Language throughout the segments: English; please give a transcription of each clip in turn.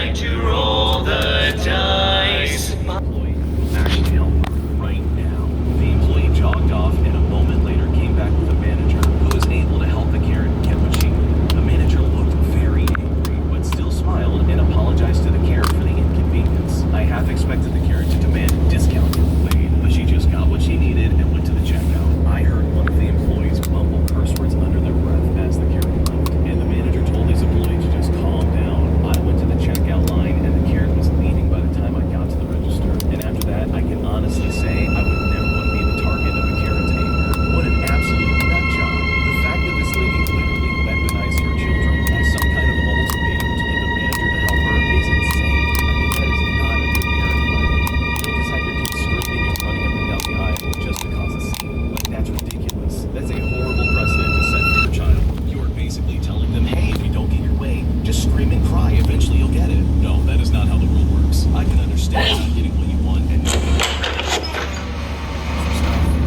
like to roll the dice. Employee who actually helped her right now. The employee jogged off and a moment later came back with a manager who was able to help the Karen get what she needed. The manager looked very angry, but still smiled and apologized to the Karen for the inconvenience. I half expected the Karen to demand a discount for the lane, but she just got what she needed and went to the checkout. I heard one of the employees mumble curse words under their breath as the Karen left, and the manager told his employee to just calm down. I went to the checkout line and the Karen was leaving by the time I got to the register. And after that, I can honestly say I would never want to be the target of a Karen's anger. What an absolute nut job. The fact that this lady literally weaponized her children as some kind of ultimatum to get the manager to help her is insane. I mean, that is not a good parent environment. You don't just have your kids screaming and running up and down the aisle just to cause a scene. Like, that's ridiculous. That's a horrible precedent to set for your child. You are basically telling them, hey, if you don't get your way, just scream and cry. Eventually you'll get it. No, that is not how the world works. I can understand not getting what you want and not getting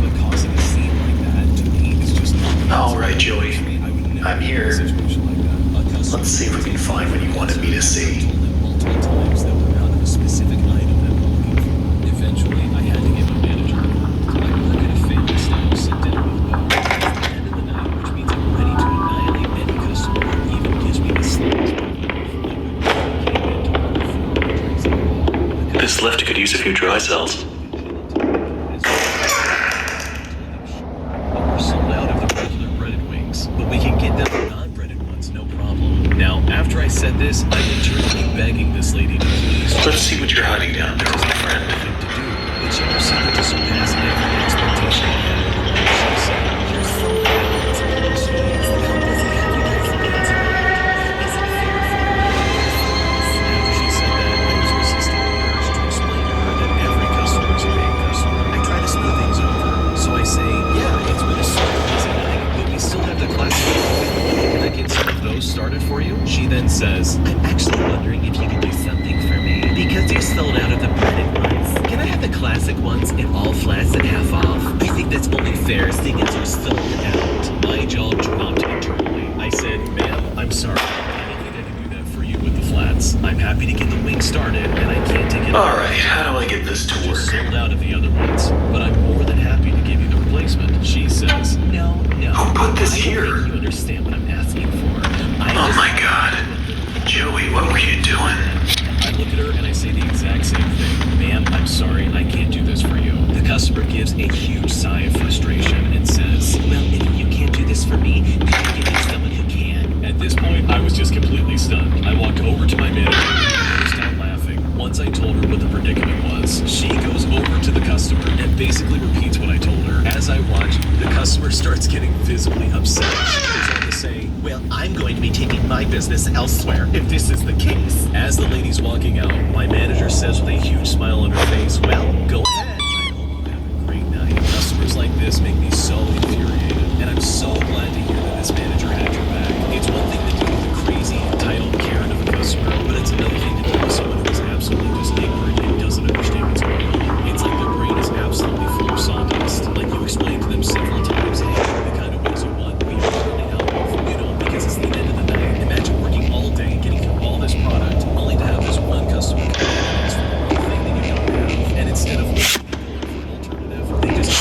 but causing a scene like that, to me, is just not. All right, Joey. I would never I'm be in a here. situation like that. Let's see if we can find what you wanted me to see. I told them multiple times that we're out of a specific item that we're looking for. Eventually, I had to give a manager a call. I work at a family-style sit-down with Will. It's the end of the night, which means I'm ready to annihilate any customer who even gives me the slightest bit of life. This lift could use a few dry cells. We're sold out of the regular breaded wings, but we can get them the non-breaded ones, no problem. Now, after I said this, I'm internally begging this lady to please. Let's see what you're hiding down there, my friend. Thing to do, but she proceeded to surpass every expectation I had. She said, "You're so bad. Jeez, how busy have you guys been tonight? Is it fair for you?" After she said that, I was resisting the urge to explain to her that every customer is a paying customer. I try to smooth things over, so I say, "Yeah, it's been a super busy night, but we still have the classic. Can I get some of those started for you?" She then says, "I'm actually wondering if you can do something for me, because you're sold out of the breaded ones. Can I have the classic ones in all flats at half off? I think that's only fair, seeing as you're sold out." My jaw dropped internally. I said, "Ma'am, I'm sorry. I don't think I can do that for you with the flats. I'm happy to get the wing started, and I can't take it." All right, how do I get this to Just work? sold out of the other ones, but I'm more than happy to give you the replacement. She says, "No. Who put this I don't here?" think you understand what I'm asking for. Oh my God. Joey, what were you doing? I look at her and I say the exact same thing. "Ma'am, I'm sorry, I can't do this for you." The customer gives a huge sigh of frustration and says, "Well, if you can't do this for me, could you give me someone who can?" At this point, I was just completely stunned. I walked over to my manager and burst out laughing. Once I told her what the predicament was, she goes over to the customer and basically repeats what I told her. As I watch, the customer starts getting visibly upset. She goes on to say, "Well, I'm going to be taking my business elsewhere if this is the case." As the lady's walking out, my manager says with a huge smile on her face, "Well, go ahead. I hope you have a great night." Customers like this make me so infuriated, and I'm so glad to hear that this manager had your back. It's one thing to deal with a crazy, entitled Karen of a customer, but it's another thing to deal with someone who is absolutely just ignorant and doesn't understand what's going on. It's like their brain is absolutely full of sawdust. Like you explained to them several times, "Hey, the kind of wheels you want, we are running out of, because it's the end of the night. Imagine working all day, getting through all this product, only to have this one customer come in and ask for the one thing that you don't have. And instead of going for an alternative, they just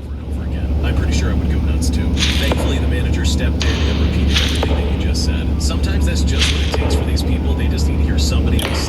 over and over again." I'm pretty sure I would go nuts too. Thankfully, the manager stepped in and repeated everything that you just said. Sometimes that's just what it takes for these people. They just need to hear somebody else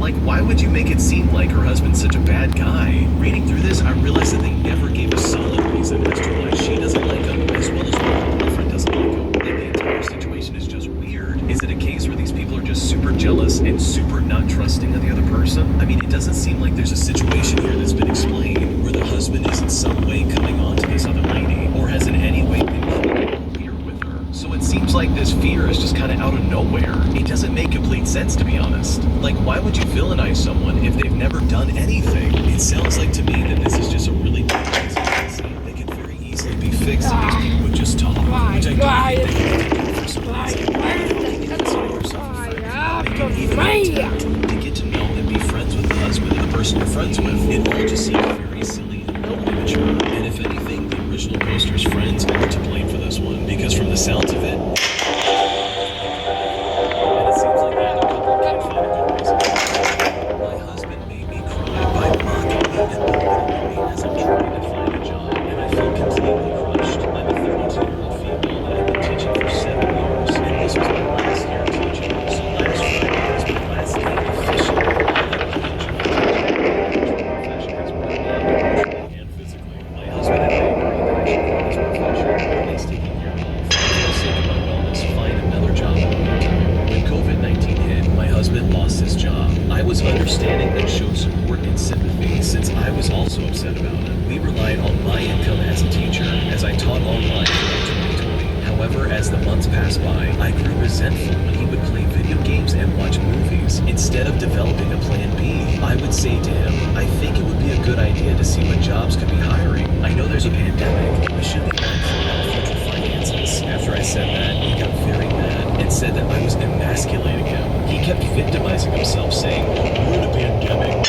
Like, why would you make it seem like her husband's such a bad guy? Reading through this, I realized that they never gave a solid reason as to why she doesn't like him, as well as why her girlfriend doesn't like him. And the entire situation is just weird. Is it a case where these people are just super jealous and super not trusting of the other person? I mean, it doesn't seem like there's a situation here that's been explained where the husband is in some way coming on to this other lady, or has in any way been creating weird with her. So it seems like this fear is just kind of out of nowhere. It doesn't make complete sense, to be honest. Like, why would you villainize someone if they've never done anything? It sounds like to me that this is just a really big conspiracy that could very easily be fixed if these people would just talk. Which I don't think they can do for some reason. Inside yourself a friend. They can even attempt to get to know and be friends with the husband and the person you're friends with. It all just seems very silly and immature. And if anything, the original poster's friends are to blame for this one, because from the sounds of it, my husband made me cry by mocking me and belittling me as I'm trying to find a job, and I feel completely crushed. I'm a 32-year-old female that I've been teaching for 7 years, and this was my last year teaching. So last Friday was my last day officially. Profession has brought me up emotionally and physically. My husband and I agreed that I should quit this profession, or at least take a year off, and for the sake of my wellness, find another job in the meantime. When COVID-19 hit, my husband lost his job. I was understanding and showed support and sympathy since I was also upset about it. We relied on my income as a teacher as I taught online throughout 2020. However, as the months passed by, I grew resentful when he would play video games and watch movies. Instead of developing a plan B, I would say to him, I think it would be a good idea to see what jobs could be hiring. I know there's a pandemic. We should be mindful of future finances. After I said that, he got very mad and said that I was emasculating him. He kept victimizing himself, saying, we're in a pandemic.